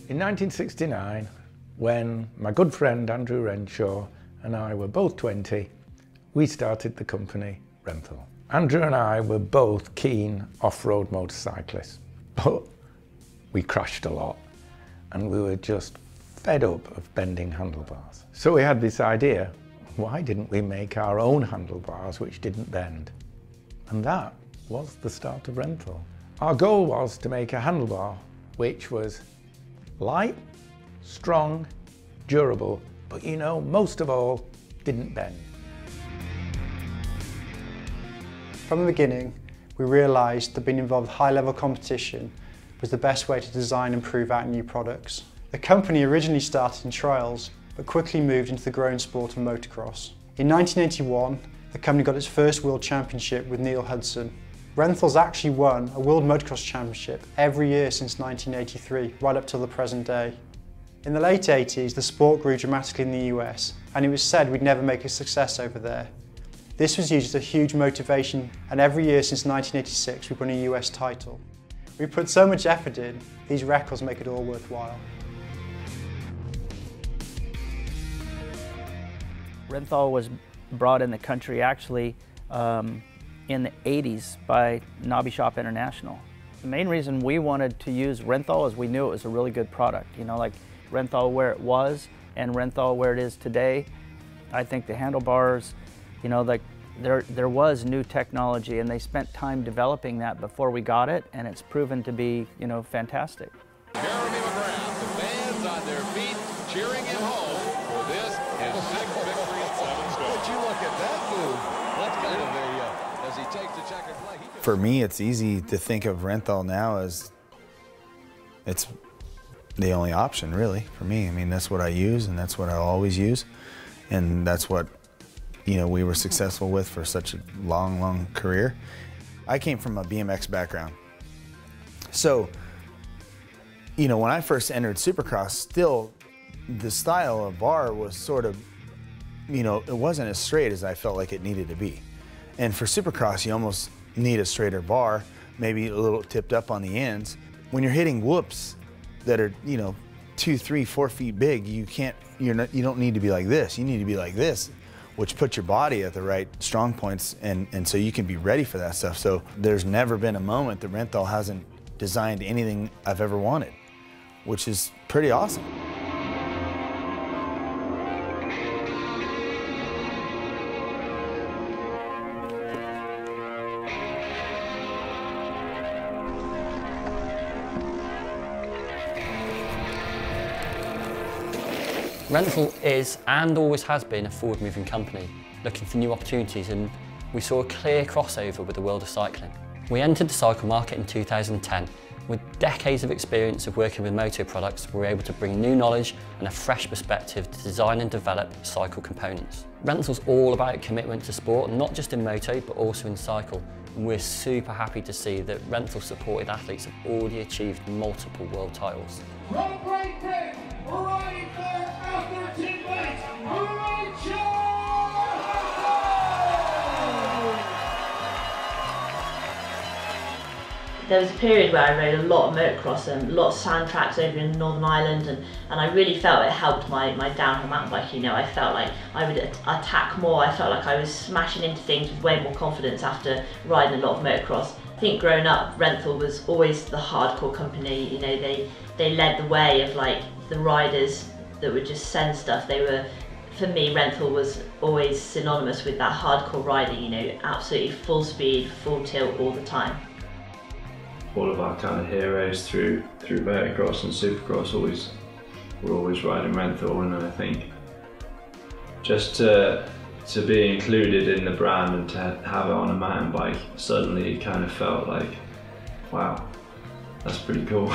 In 1969, when my good friend Andrew Renshaw and I were both 20, we started the company Renthal. Andrew and I were both keen off-road motorcyclists, but we crashed a lot and we were just fed up of bending handlebars. So we had this idea, why didn't we make our own handlebars which didn't bend? And that was the start of Renthal. Our goal was to make a handlebar which was light, strong, durable, but you know, most of all, didn't bend. From the beginning, we realised that being involved with high-level competition was the best way to design and prove out new products. The company originally started in trials, but quickly moved into the growing sport of motocross. In 1981, the company got its first World Championship with Neil Hudson. Renthal's actually won a World Motocross Championship every year since 1983, right up till the present day. In the late 80s, the sport grew dramatically in the US, and it was said we'd never make a success over there. This was used as a huge motivation, and every year since 1986, we've won a US title. We put so much effort in, these records make it all worthwhile. Rosenthal was brought in the country actually in the 80s by Nobby Shop International. The main reason we wanted to use Rosenthal is we knew it was a really good product. You know, like Rosenthal where it was and Rosenthal where it is today. I think the handlebars, you know, like there was new technology and they spent time developing that before we got it, and it's proven to be, you know, fantastic. Jeremy McGrath, the fans on their feet cheering him home for this his sixth victory at 7 strokes. Would you look at that move? That's kind of a as he takes the checkered flag. For me, it's easy to think of Rosenthal now as it's the only option, really, for me. I mean, that's what I use, and that's what I'll always use, and that's what, you know, we were successful with for such a long, long career. I came from a BMX background, so, you know, when I first entered Supercross, still the style of bar was sort of, you know, it wasn't as straight as I felt like it needed to be. And for Supercross, you almost need a straighter bar, maybe a little tipped up on the ends. When you're hitting whoops that are, you know, 2, 3, 4 feet big, you don't need to be like this. You need to be like this, which puts your body at the right strong points, and so you can be ready for that stuff. So there's never been a moment that Rosenthal hasn't designed anything I've ever wanted, which is pretty awesome. Rosenthal is and always has been a forward-moving company, looking for new opportunities, and we saw a clear crossover with the world of cycling. We entered the cycle market in 2010. With decades of experience of working with moto products, we were able to bring new knowledge and a fresh perspective to design and develop cycle components. Renthal's all about commitment to sport, not just in moto, but also in cycle. And we're super happy to see that Renthal supported athletes have already achieved multiple world titles. From Great Britain, riding for Atherton mates, Renshaw! There was a period where I rode a lot of motocross and a lot of sand tracks over in Northern Ireland, and I really felt it helped my downhill mountain biking. You know, I felt like I would attack more. I felt like I was smashing into things with way more confidence after riding a lot of motocross. I think growing up, Renthal was always the hardcore company. You know, they led the way of like the riders that would just send stuff. They were, for me, Renthal was always synonymous with that hardcore riding. You know, absolutely full speed, full tilt all the time. All of our kind of heroes through motocross and supercross were always riding Renthal, and I think just to be included in the brand and to have it on a mountain bike, suddenly it kind of felt like, wow, that's pretty cool.